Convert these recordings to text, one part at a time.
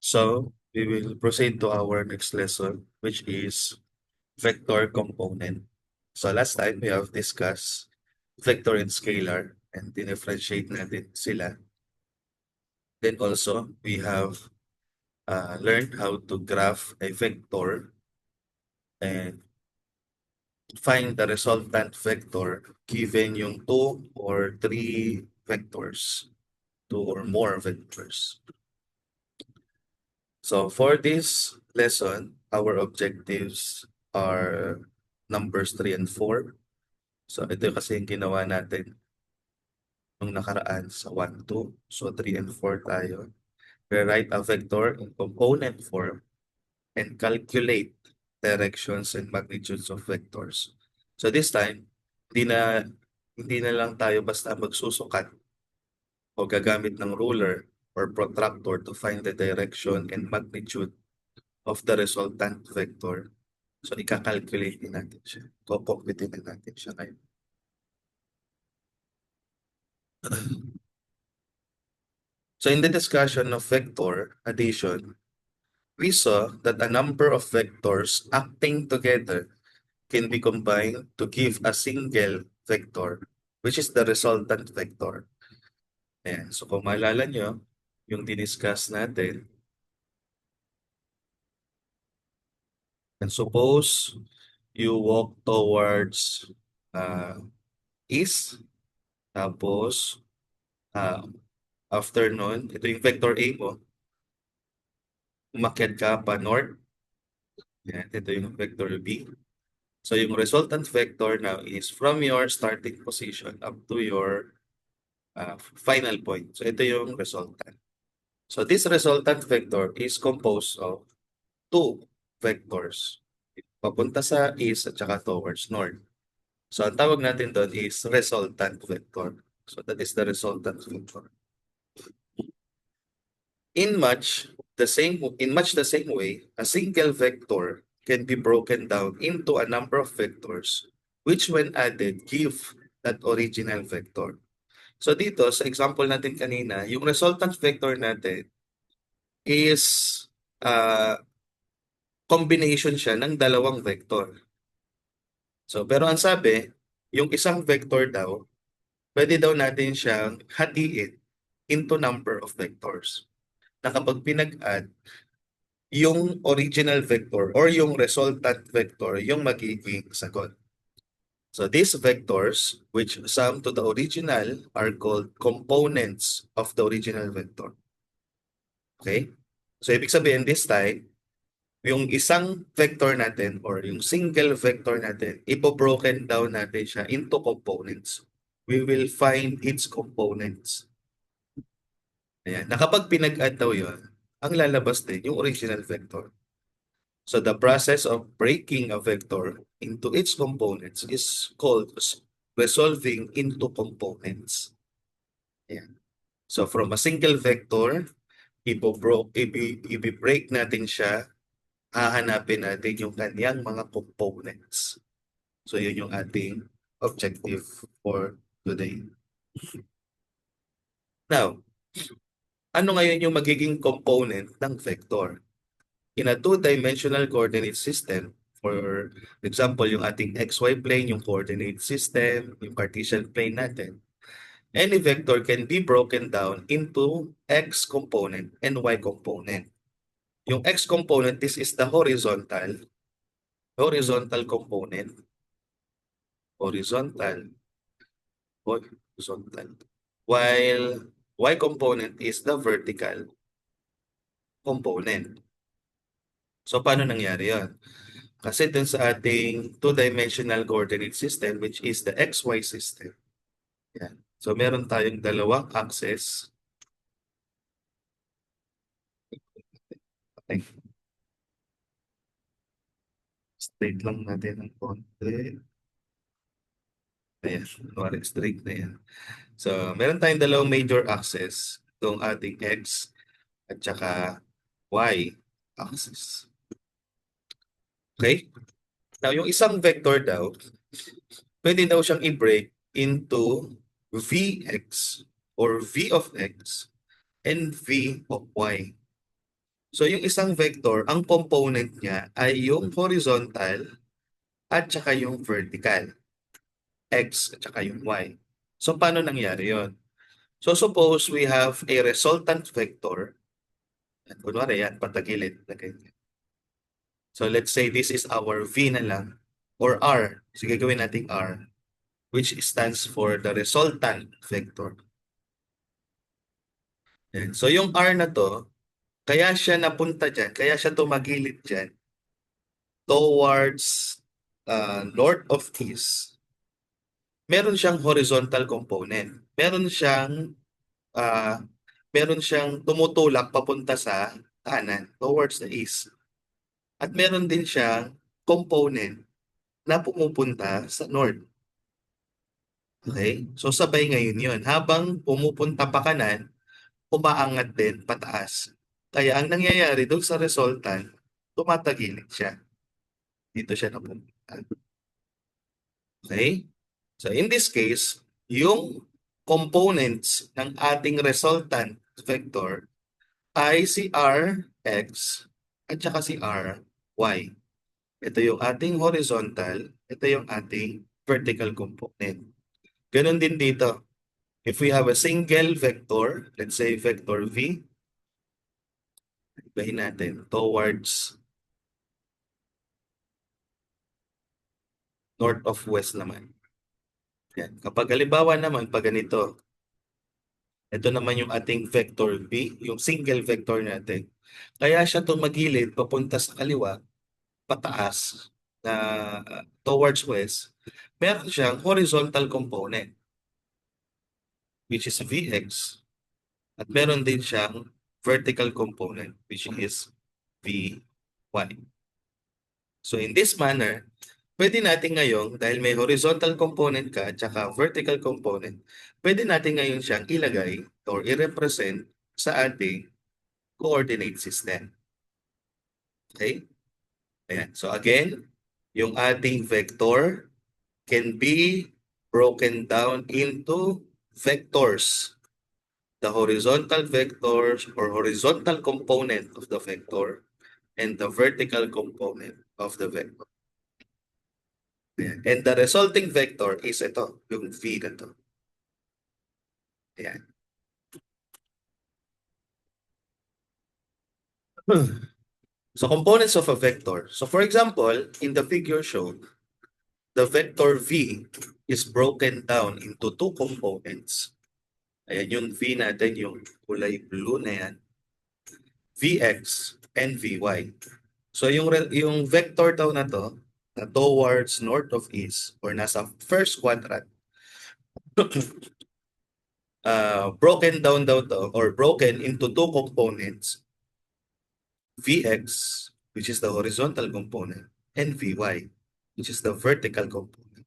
So we will proceed to our next lesson, which is vector component. So last time we have discussed vector and scalar and differentiate natin sila. Then also we have learned how to graph a vector and find the resultant vector given yung two or three vectors, two or more vectors. So for this lesson, our objectives are numbers 3 and 4. So ito kasi yung ginawa natin nung nakaraan sa 1, 2. So 3 and 4 tayo. Rewrite a vector in component form and calculate directions and magnitudes of vectors. So this time, hindi na, hindi na lang tayo basta magsusukat o gagamit ng ruler or protractor to find the direction and magnitude of the resultant vector. So, ika-calculate din natin siya. Kukumpute din natin siya ngayon. So, in the discussion of vector addition, we saw that a number of vectors acting together can be combined to give a single vector, which is the resultant vector. Ayan. So, kung maalala nyo, yung diniscuss natin, and suppose you walk towards east, tapos after nun, ito yung vector A mo, umakyat ka pa north, yan, ito yung vector B. So yung resultant vector now is from your starting position up to your final point. So ito yung resultant. So this resultant vector is composed of two vectors. Papunta sa east at saka towards north. So ang tawag natin doon is resultant vector. So that is the resultant vector. In much the same way, a single vector can be broken down into a number of vectors, which when added give that original vector. So dito, sa example natin kanina, yung resultant vector natin is combination siya ng dalawang vector. So, pero ang sabi, yung isang vector daw, pwede daw natin siyang hatiin into number of vectors. Na kapag pinag-add, yung original vector or yung resultant vector yung magiging sagot. So these vectors, which sum to the original, are called components of the original vector. Okay? So ibig sabihin this time, yung isang vector natin or yung single vector natin, ipo-broken down natin siya into components. We will find its components. Ayan. Na kapag pinag-add daw yun, ang lalabas din yung original vector. So the process of breaking a vector into its components is called resolving into components. Ayan. So from a single vector, i-break natin siya, hahanapin natin yung kanyang mga components. So yun yung ating objective for today. Now, ano ngayon yung magiging component ng vector? In a two-dimensional coordinate system, for example, yung ating XY plane, yung coordinate system, yung Cartesian plane natin, any vector can be broken down into X component and Y component. Yung X component, this is the horizontal component. Horizontal. While Y component is the vertical component. So, paano nangyari yun? Kasi dun sa ating two-dimensional coordinate system, which is the XY system. Yan. So, meron tayong dalawang axis. Okay. Straight lang natin ng konti. Ayan, straight na yan. So, meron tayong dalawang major axis. Itong ating X at saka Y axis. Okay? Now, yung isang vector daw, pwede daw siyang i-break into Vx or V of X and V of Y. So yung isang vector, ang component niya ay yung horizontal at saka yung vertical, x at saka yung y. So paano nangyari yon? So suppose we have a resultant vector. At kunwari yan, patagilid na ganyan. So let's say this is our V na lang or R. Sige, gawin natin R, which stands for the resultant vector. Yan. So yung R na to, kaya siya napunta dyan, kaya siya tumagilid dyan towards north of east. Meron siyang horizontal component. Uh, meron siyang tumutulak papunta sa kanan, towards the east. At meron din siyang component na pumupunta sa north. Okay? So sabay ngayon yun. Habang pumupunta pa kanan, umaangat din pataas. Kaya ang nangyayari doon sa resultant, tumatagilid siya. Dito siya napunta. Okay? So in this case, yung components ng ating resultant vector ay si Rx at saka si Ry. Ito yung ating horizontal, ito yung ating vertical component. Ganon din dito. If we have a single vector, let's say vector V, ibahin natin towards north of west naman. Yan. Kapag halimbawa naman, pag ganito, ito naman yung ating vector V, yung single vector natin. Kaya siya tumagilid papunta sa kaliwa, pataas, na towards west, meron siyang horizontal component, which is Vx, at meron din siyang vertical component, which is Vy. So in this manner, pwede natin ngayon, dahil may horizontal component ka at saka vertical component, pwede natin ngayon siyang ilagay or i-represent sa ating coordinate system. Okay? Ayan. So again, yung ating vector can be broken down into vectors. The horizontal vectors or horizontal component of the vector and the vertical component of the vector. Ayan. And the resulting vector is ito, yung V na to. Ayan. So components of a vector. So for example, in the figure shown, the vector V is broken down into two components. Ayan yung V natin, yung kulay blue na yan. Vx and Vy. So yung vector daw na to, na towards north of east or nasa first quadrant, broken down daw to or broken into two components. Vx, which is the horizontal component, and Vy, which is the vertical component.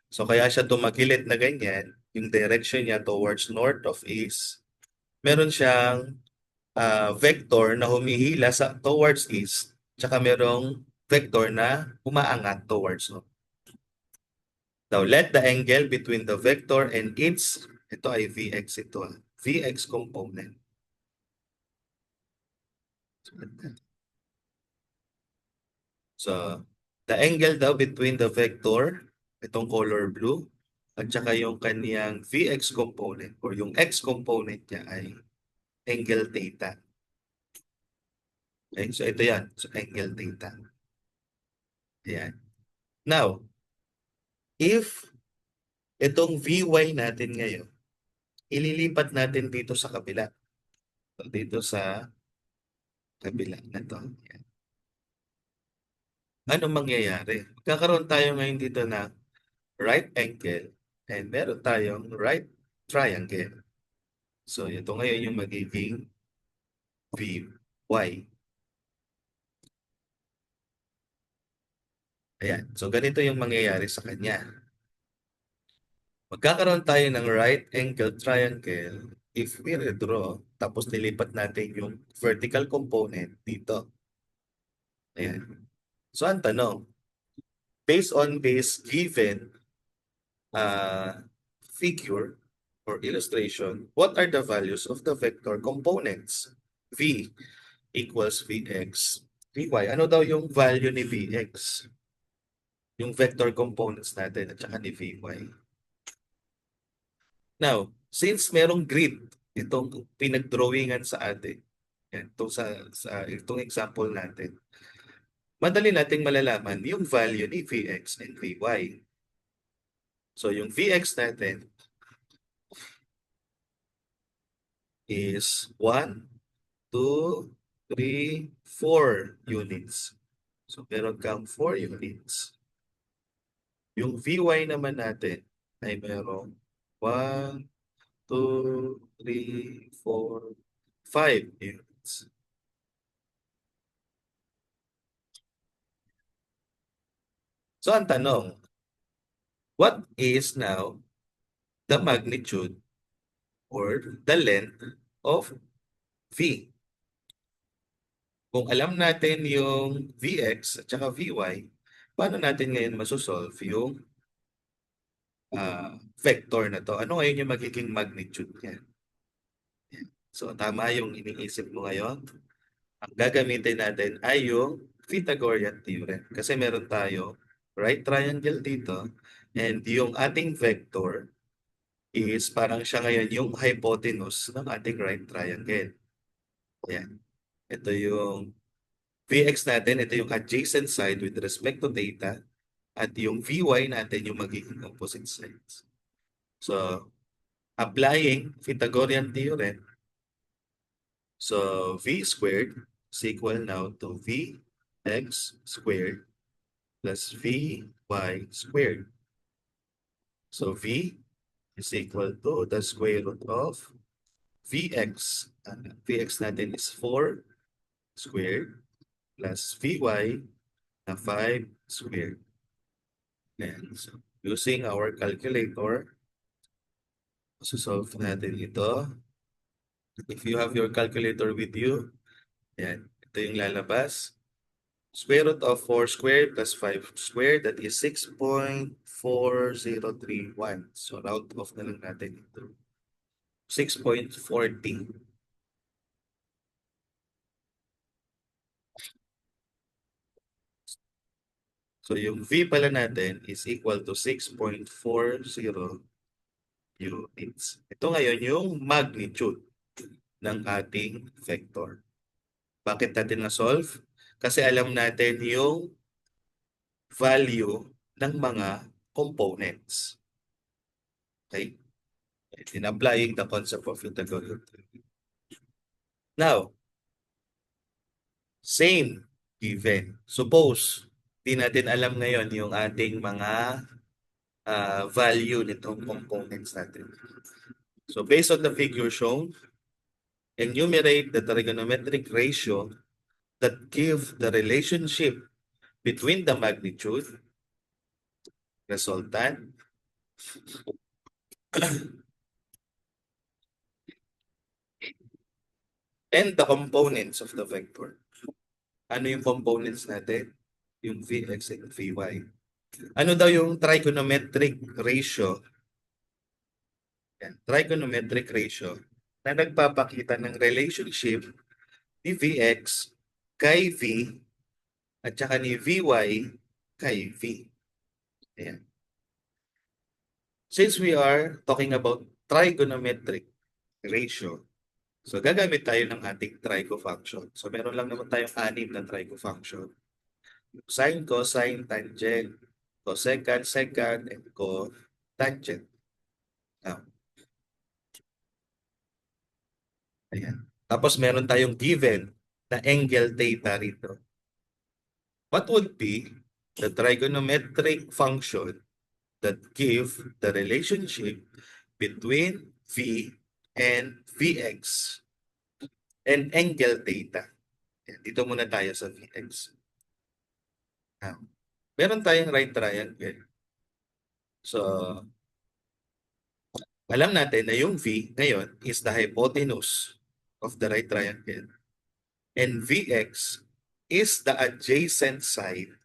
So kaya siya tumagilid na ganyan, yung direction niya towards north of east. Meron siyang vector na humihila towards east, tsaka merong vector na umaangat towards north. Now, let the angle between the vector and ito ay Vx ito, Vx component. So, the angle daw between the vector, itong color blue, at saka yung kaniyang Vx component or yung x component niya ay angle theta. Okay, so ito yan. So, angle theta. Ayan. Now, if itong Vy natin ngayon, ililipat natin dito sa kabila. So, dito sa kabila na to. Ayan. Ano mangyayari? Kakaroon tayo ngayon dito na right angle and meron tayong right triangle. So, ito ngayon yung magiging Vy. Ayan. So, ganito yung mangyayari sa kanya. Magkakaroon tayo ng right angle triangle if we redraw, tapos nilipat natin yung vertical component dito. Ayan. So, ang tanong, based on this given figure or illustration, what are the values of the vector components? V, equals Vx, Vy. Ano daw yung value ni Vx? Yung vector components natin at saka ni Vy. Now, since merong grid, itong pinag-drawingan sa atin, yan, itong example natin, madali nating malalaman yung value ni Vx and Vy. So, yung Vx natin is 1, 2, 3, 4 units. So, meron kang 4 units. Yung Vy naman natin ay merong 1, 2, 3, 4, 5 units. So, ang tanong, what is now the magnitude or the length of V? Kung alam natin yung Vx at saka Vy, paano natin ngayon masosolve yung vector na to? Ano ngayon yung magiging magnitude niya? So, tama yung iniisip mo ngayon. Ang gagamitin natin ay yung Pythagorean theorem. Kasi meron tayo right triangle dito and yung ating vector is parang siya ngayon yung hypotenuse ng ating right triangle. Ayan. Ito yung Vx natin, ito yung adjacent side with respect to theta at yung Vy natin yung magiging opposite sides. So, applying Pythagorean theorem, so V squared is equal now to Vx squared plus Vy squared. So, V is equal to the square root of Vx. Vx natin is 4 squared plus Vy na 5 squared. And so, using our calculator, solve natin ito. If you have your calculator with you, yan, ito yung lalabas. Square root of 4 squared plus 5 squared, that is 6.4031. So, round off na lang natin ito. 6.40. So, yung V pala natin is equal to 6.40 units. Ito ngayon yung magnitude ng ating vector. Bakit natin na-solve? Kasi alam natin yung value ng mga components. Okay? In applying the concept of Pythagorean. Now, same given. Suppose, di natin alam ngayon yung ating mga value nitong components natin. So, based on the figure shown, enumerate the trigonometric ratio that give the relationship between the magnitude, resultant, and the components of the vector. Ano yung components natin? Yung Vx and Vy. Ano daw yung trigonometric ratio? Yan, trigonometric ratio na nagpapakita ng relationship ni Vx kay V at saka ni Vy kay V. Ayan. Since we are talking about trigonometric ratio, so gagamit tayo ng ating trigo function. So meron lang naman tayong 6 na trigo function. Sine, cosine, tangent, cosecant, secant, and cotangent. Now, ayan. Tapos meron tayong given na angle theta rito. What would be the trigonometric function that give the relationship between V and Vx and angle theta? Ayan, dito muna tayo sa Vx. Now, meron tayong right triangle. So, alam natin na yung V ngayon is the hypotenuse of the right triangle. And Vx is the adjacent side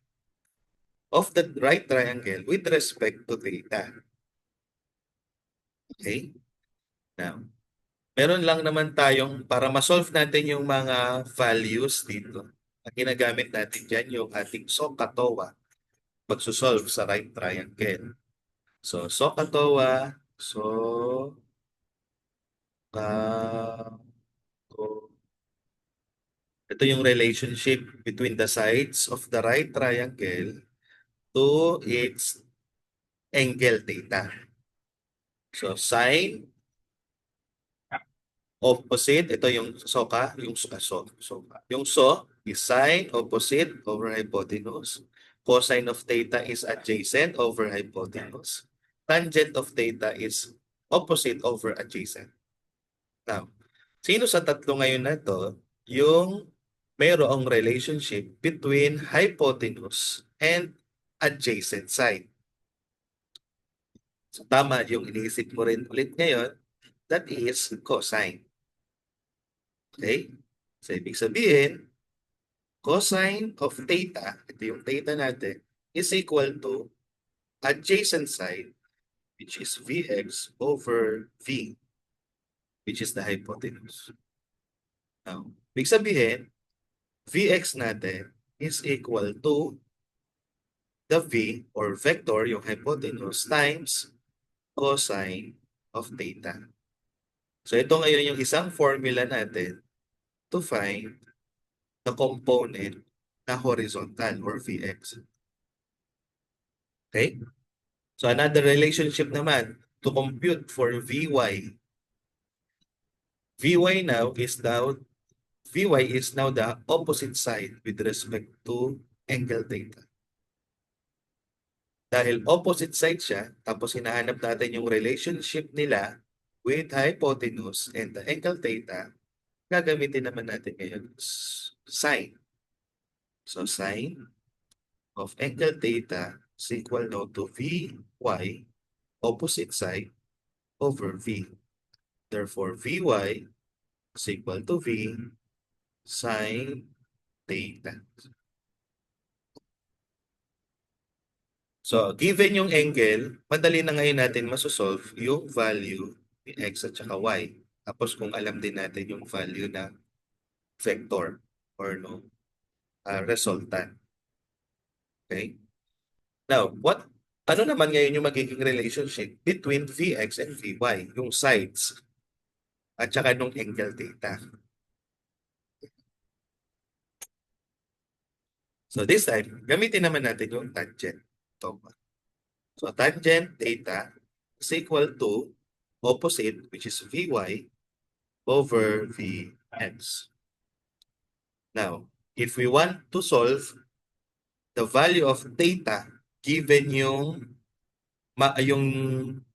of the right triangle with respect to theta. Okay? Now, Meron lang naman tayong, para ma-solve natin yung mga values dito, ang ginagamit natin dyan yung ating SOHCAHTOA pagsusolve sa right triangle. So, SOHCAHTOA, so, ito yung relationship between the sides of the right triangle to its angle theta. So, sine opposite, ito yung SOHCA, yung SOHCA. Yung SO is sine opposite over hypotenuse. Cosine of theta is adjacent over hypotenuse. Tangent of theta is opposite over adjacent. Now, sino sa tatlo ngayon na to yung mayroong relationship between hypotenuse and adjacent side? So, tama yung iniisip mo rin ulit ngayon, that is cosine. Okay? So, ibig sabihin, cosine of theta, ito yung theta natin, is equal to adjacent side, which is Vx over V, which is the hypotenuse. Now, ibig sabihin, Vx natin is equal to the V or vector, yung hypotenuse, times cosine of theta. So ito ngayon yung isang formula natin to find the component na horizontal or Vx. Okay? So another relationship naman to compute for Vy. Vy is now the opposite side with respect to angle theta. Dahil opposite side siya, tapos hinahanap natin yung relationship nila with hypotenuse and the angle theta, gagamitin naman natin ngayon sine. So sine of angle theta is equal now to Vy, opposite side, over V. Therefore, Vy is equal to V sine theta. So, given yung angle, madali na ngayon natin masosolve yung value ni x at saka y. Tapos kung alam din natin yung value ng vector or no resultant. Okay? Now, ano naman ngayon yung magiging relationship between Vx and Vy, yung sides at saka nung angle theta. So this time, gamitin naman natin yung tangent. So tangent theta is equal to opposite, which is Vy, over Vx. Now, if we want to solve the value of theta given yung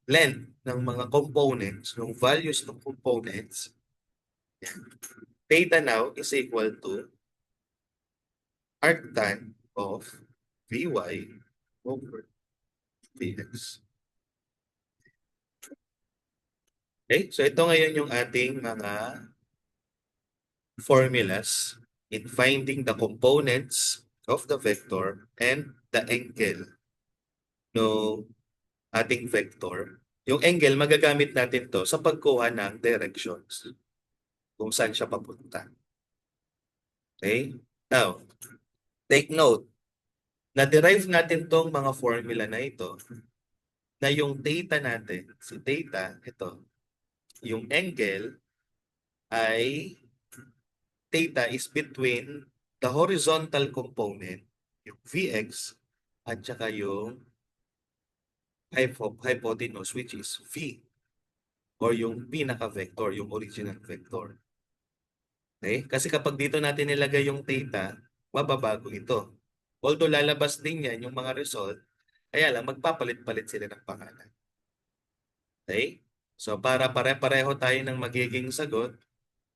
length ng mga components, yung values ng components, theta now is equal to arctan of Vy over Vx. Okay, so ito ngayon yung ating mga formulas in finding the components of the vector and the angle no ating vector. Yung angle, magagamit natin to sa pagkuha ng directions kung saan siya papunta. Okay? Now, take note, na-derive natin tong mga formula na ito na yung theta natin, si theta, ito, yung angle ay theta is between the horizontal component, yung Vx, at saka yung hypotenuse, which is V, or yung pinaka-vector, yung original vector. Okay? Kasi kapag dito natin nilagay yung theta, mababago ito. Although lalabas din yan yung mga result, kaya lang magpapalit-palit sila ng pangalan. Okay? So para pare-pareho tayo ng magiging sagot,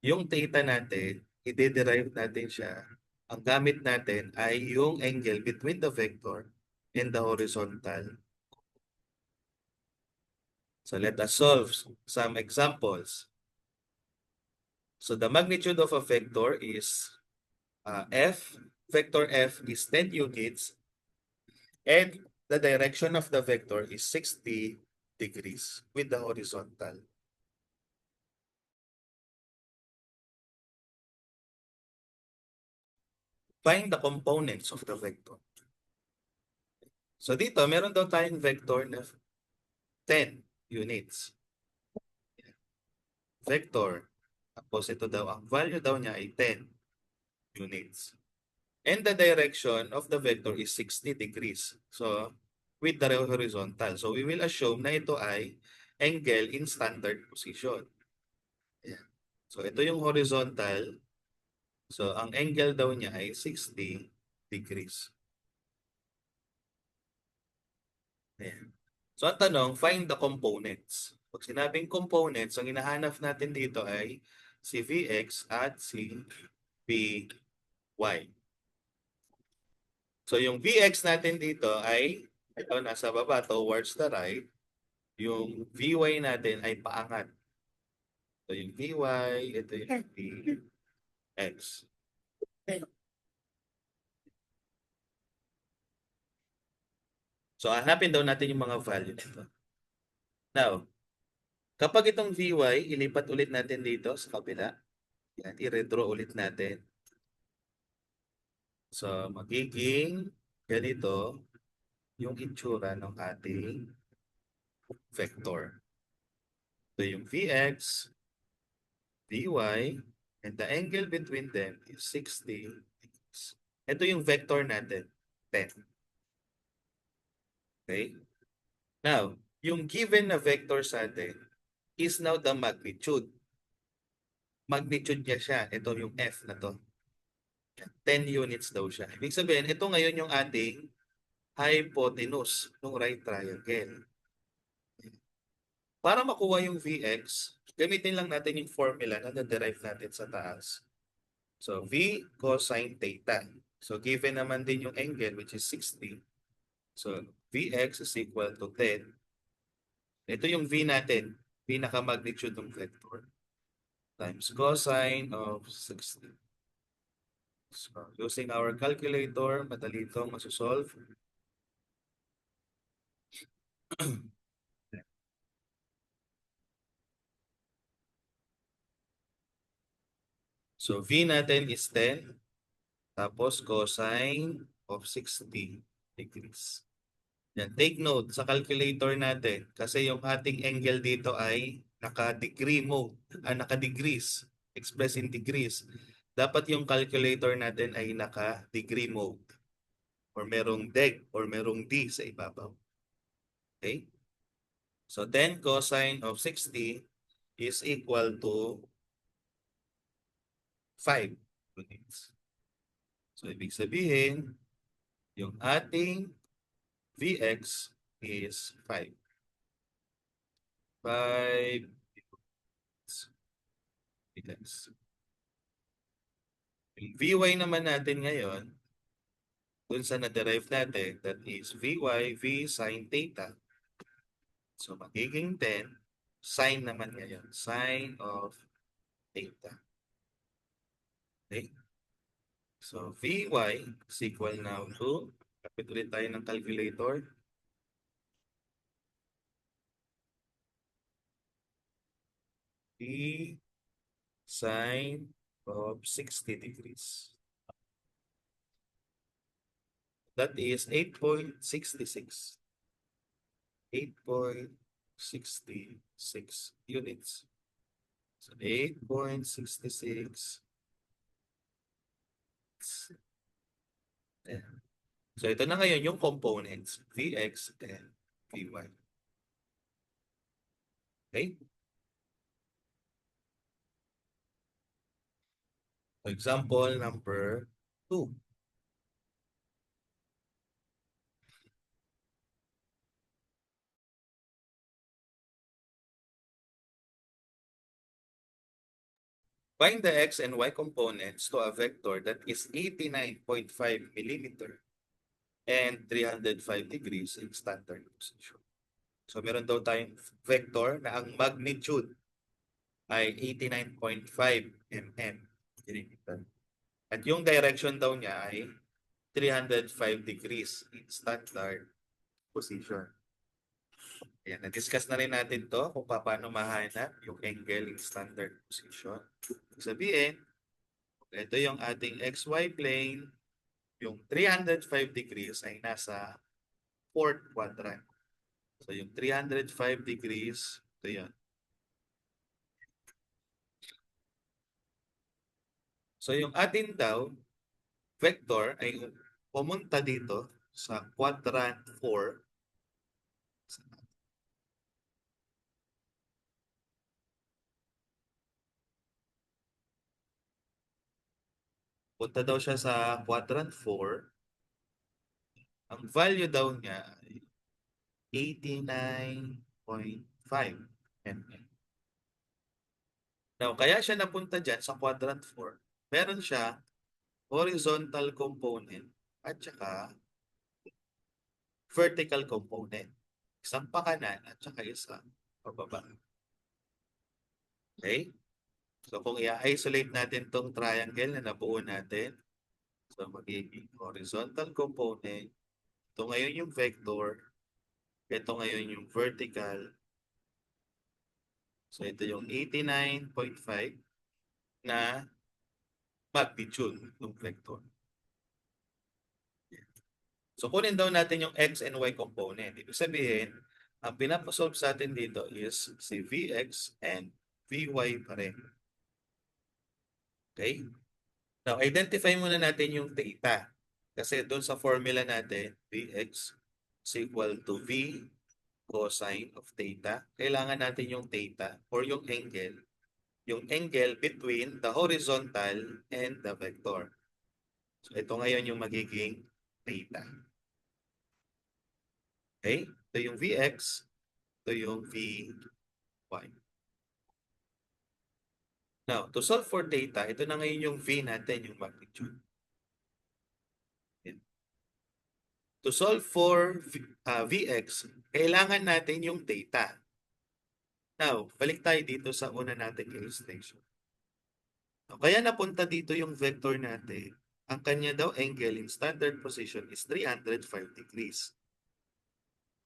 yung theta natin, i-derive natin siya. Ang gamit natin ay yung angle between the vector and the horizontal. So let us solve some examples. So the magnitude of a vector is vector f is 10 units, and the direction of the vector is 60 degrees with the horizontal. Find the components of the vector. So dito, meron daw tayong vector na 10 units. Vector. Tapos ito daw, ang value daw niya ay 10 units. And the direction of the vector is 60 degrees. So, with the horizontal. So, we will assume na ito ay angle in standard position. Ayan. So, ito yung horizontal. So, ang angle daw niya ay 60 degrees. Ayan. So, ang tanong, find the components. Pag sinabing components, ang hinahanap natin dito ay si Vx at si Vy. So, yung Vx natin dito ay, ito nasa baba towards the right. Yung Vy natin ay paangat. Ito yung Vy, ito yung Vx. So, hanapin daw natin yung mga value nito. Now, kapag itong Vy, ilipat ulit natin dito sa kabila. Yan, i-redraw ulit natin. So, magiging ganito yung itsura ng ating vector. Ito yung Vx, Vy, and the angle between them is 60 degrees. Ito yung vector natin, 10. Okay? Now, yung given na vector sa atin is now the magnitude. Magnitude niya siya. Ito yung F na to. 10 units daw siya. Ibig sabihin, ito ngayon yung ating hypotenuse ng right triangle. Para makuha yung Vx, gamitin lang natin yung formula na na-derive natin sa taas. So, V cosine theta. So, given naman din yung angle which is 60. So, Vx is equal to 10. Ito yung V natin, pinaka-magnitude ng vector, times cosine of 60. So, using our calculator, madali itong masosolve. So, V natin is 10. Tapos, cosine of 60 degrees. Yan, take note sa calculator natin kasi yung ating angle dito ay naka-degree mode, naka-degrees, express in degrees. Dapat yung calculator natin ay naka-degree mode or merong deg or merong d sa ibabaw. Okay? So 10 cosine of 60 is equal to 5 units. So ibig sabihin, yung ating Vx is 5. 5 Vx. Yung Vy naman natin ngayon, dun sa na-derive natin, that is Vy, V sin theta. So magiging 10, sin naman ngayon, sin of theta. Okay? So Vy is equal now to, kapit ulit tayo ng calculator. V sin of 60 degrees. That is 8.66. 8.66 units. So 8.66. So ito na ngayon yung components, Vx and Vy. Okay? So example number 2. Find the x and y components to a vector that is 89.5 millimeter and 305 degrees in standard position. So meron daw tayong vector na ang magnitude ay 89.5 mm. At yung direction daw niya ay 305 degrees in standard position. Ayan, na-discuss na rin natin to kung paano mahanap yung angle in standard position. Sabihin, ito yung ating XY plane. yung 305 degrees ay nasa fourth quadrant. So yung 305 degrees, ito yun. So yung atin daw, vector ay pumunta dito sa quadrant 4. Punta daw siya sa quadrant 4. Ang value daw niya ay 89.5 mm. Now, kaya siya napunta dyan sa quadrant 4. Meron siya horizontal component at saka vertical component. Isang pakanan at saka isang pababa. Okay? So kung i-isolate natin tong triangle na nabuo natin, so magiging horizontal component, ito ngayon yung vector, ito ngayon yung vertical. So ito yung 89.5 na magnitude ng vector. So kunin daw natin yung x and y component. Ibig sabihin, ang pinapasolve sa atin dito is si Vx and Vy pa rin. Okay? Now, identify muna natin yung theta. Kasi doon sa formula natin, Vx is equal to V cosine of theta. Kailangan natin yung theta or yung angle between the horizontal and the vector. So ito ngayon yung magiging theta. Okay? Ito yung Vx, ito yung Vy. Now, to solve for theta, ito na ngayon yung V natin, yung magnitude. To solve for Vx, kailangan natin yung theta. Now, balik tayo dito sa una nating illustration. Kaya napunta dito yung vector natin. Ang kanya daw angle in standard position is 305 degrees.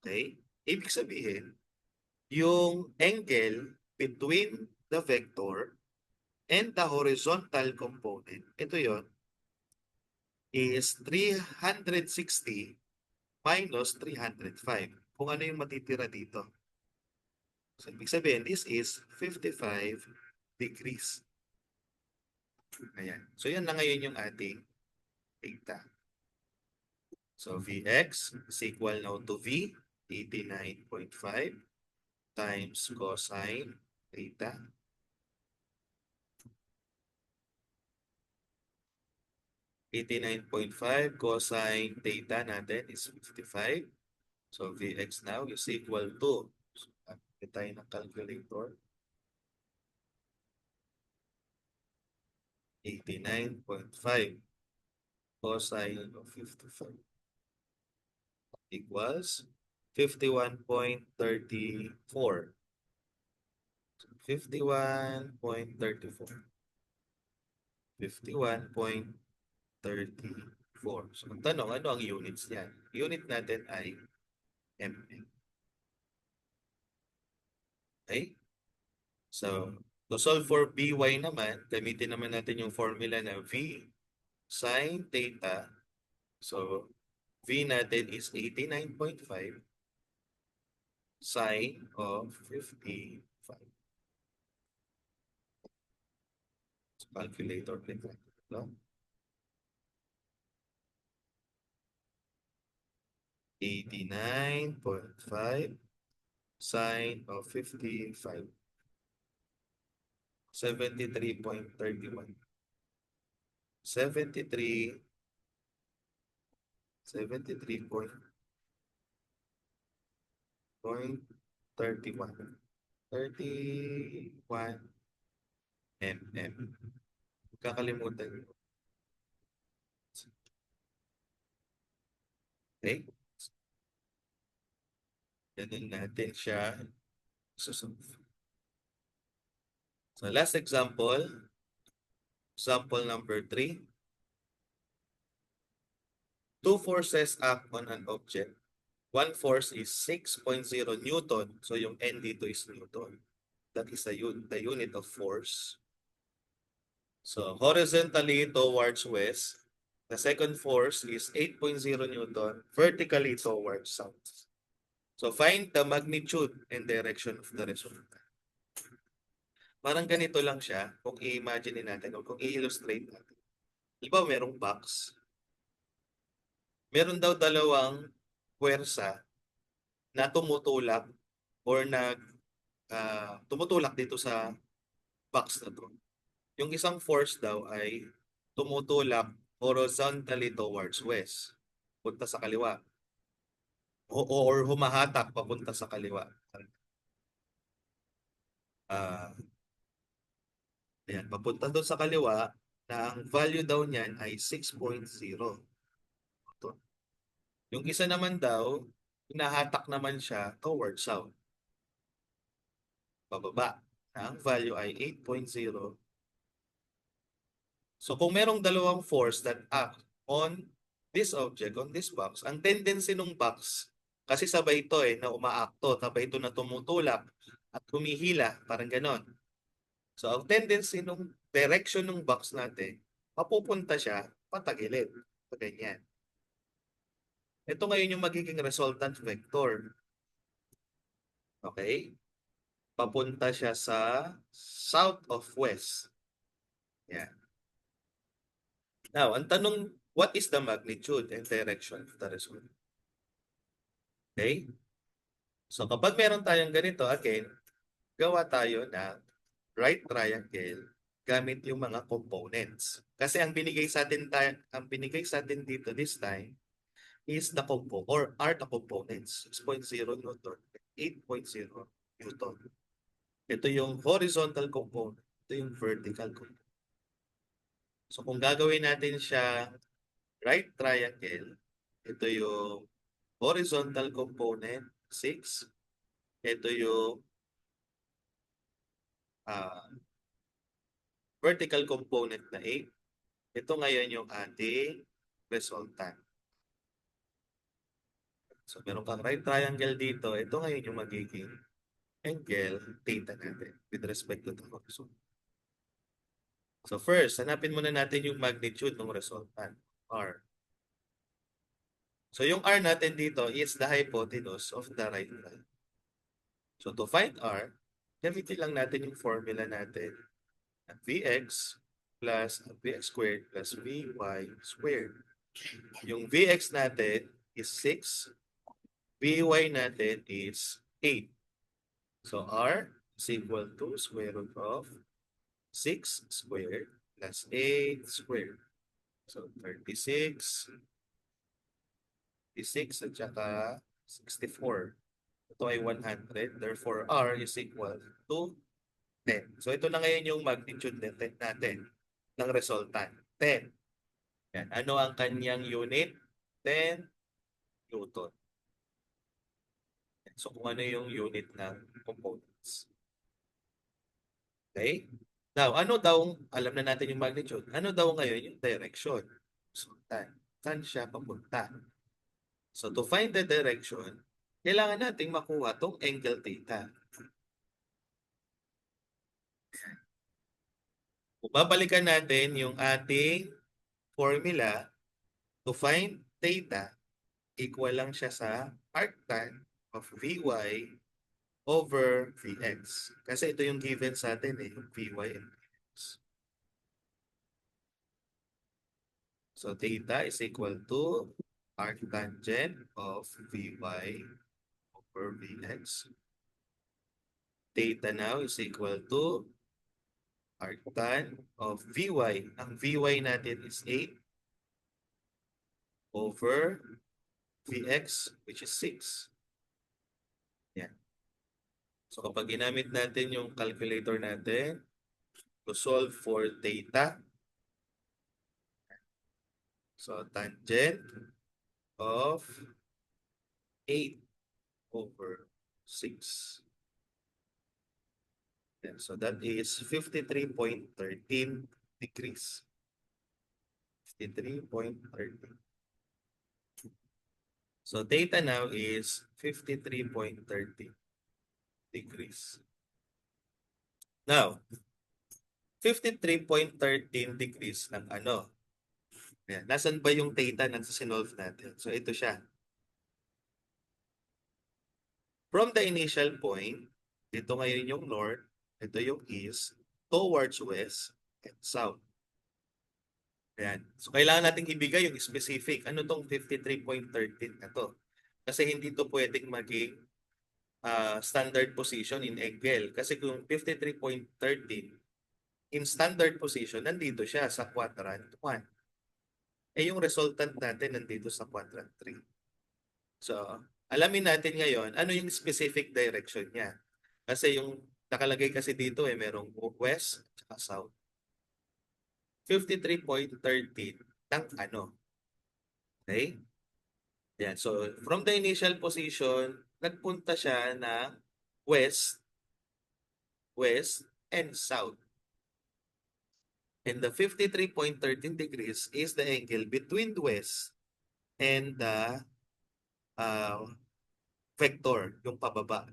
Okay? Ibig sabihin, yung angle between the vector and the horizontal component, ito yon, is 360 minus 305. Kung ano yung matitira dito. So, ibig sabihin, this is 55 degrees. Ayan. So, yan na ngayon yung ating theta. So, Vx is equal now to V, 89.5 times cosine theta. $89.5 cosine theta natin is 55. So, Vx now is equal to, so, tayo ng calculator, 89.5 cosine of 55 equals 51.34. 51.34. 51.34. So, ang tanong, ano ang units niyan? Unit natin ay mm. Okay? So, to solve for By naman, gamitin naman natin yung formula na V sin theta. So, V natin is 89.5 sine of 55. So, calculator click lang. No? 89.5 sine of 55. 73.31. 73.31. 31 mm. Kakalimutan nyo. Okay? Ganun natin siya susunod. So last example number 3. Two forces act on an object. One force is 6.0 Newton. So yung N dito is Newton. That is the unit of force. So horizontally towards west, The second force is 8.0 Newton vertically towards south. So find the magnitude and direction of the resultant. Parang ganito lang siya kung i-imagine natin o kung i-illustrate natin. Di ba merong box? Meron daw dalawang puwersa na tumutulak or tumutulak dito sa box na to. Yung isang force daw ay tumutulak horizontally towards west, punta sa kaliwa. Or humahatak papunta sa kaliwa. Ah, ayan, papunta doon sa kaliwa na ang value daw niyan ay 6.0. Yung isa naman daw, hinahatak naman siya towards south, pababa, na ang value ay 8.0. So kung merong dalawang force that act on this object, on this box, ang tendency ng box, kasi sabay ito na umaakto, sabay ito na tumutulak at humihila, parang ganon. So ang tendency ng direction ng box natin, mapupunta siya patagilid. Ganyan. Ito ngayon yung magiging resultant vector. Okay? Papunta siya sa south of west. Yan. Now, ang tanong, what is the magnitude and direction of the resultant? Okay? So kapag meron tayong ganito, again, gawa tayo ng right triangle gamit yung mga components. Kasi ang binigay sa atin dito this time is the are the components. 6.0 Newton, 8.0 Newton. Ito yung horizontal component, ito yung vertical component. So kung gagawin natin siya right triangle, ito yung horizontal component, 6. Ito yung vertical component na 8. Ito ngayon yung ating resultant. So meron kang right triangle dito. Ito ngayon yung magiging angle theta natin with respect to the horizon. So first, hanapin muna natin yung magnitude ng resultant, R. So yung R natin dito is the hypotenuse of the right triangle. So to find R, gamitin lang natin yung formula natin. Vx plus Vx squared plus Vy squared. Yung Vx natin is 6. Vy natin is 8. So R is equal to square root of 6 squared plus 8 squared. So 36, 36 at saka 64. Ito ay 100. Therefore, R is equal to 10. So ito na ngayon yung magnitude natin ng resultant. 10. Yan. Ano ang kanyang unit? 10 Newton. So kung ano yung unit ng components. Okay? Now, ano daw, alam na natin yung magnitude. Ano daw ngayon yung direction? So, saan siya papunta? So to find the direction, kailangan nating makuha tong angle theta. Kung babalikan natin yung ating formula to find theta, equal lang siya sa arctan of Vy over Vx. Kasi ito yung given sa atin yung Vy and Vx. So theta is equal to arctangent of Vy over Vx. Theta now is equal to arctan of Vy. Ang Vy natin is 8 over Vx, which is 6. Yan. So kapag ginamit natin yung calculator natin to solve for theta, so tangent of 8 over 6. Yan. So that is 53.13 degrees. 53.13. So theta now is 53.30 degrees. Now, 53.13 degrees ng ano? Ayan. Nasaan ba yung theta na sinolve natin? So ito siya. From the initial point, ito ngayon yung north, ito yung east, towards west and south. Ayan. So kailangan nating ibigay yung specific. Ano tong 53.13 na to? Kasi hindi to pwedeng maging standard position in angle. Kasi kung 53.13 in standard position, nandito siya sa quadrant 1. Eh yung resultant natin nandito sa quadrant 3. So, alamin natin ngayon ano yung specific direction niya. Kasi yung nakalagay kasi dito merong west at south. 53.13 ng ano. Okay? Yan. So, from the initial position, nagpunta siya ng west, west, and south. And the 53.13 degrees is the angle between the west and the uh, vector, yung pababa.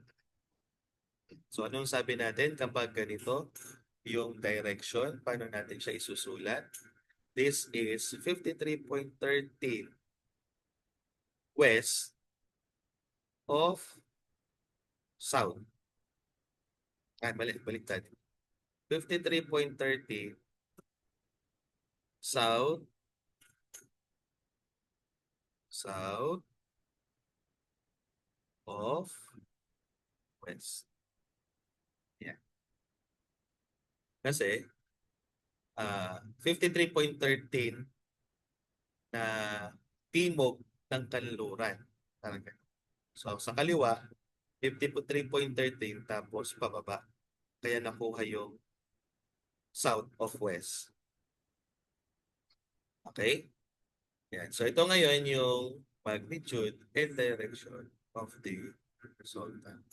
So, anong sabi natin kapag ganito? Yung direction, paano natin siya isusulat? This is 53.13 west of south. Baliktad. 53.30 south, south of west. Yeah. Kasi 53.13 na timog ng kanluran. Parang ganun. So sa kaliwa, 53.13 tapos pababa. Kaya nakuha yung south of west. Okay? Yan. So ito ngayon yung magnitude and direction of the resultant.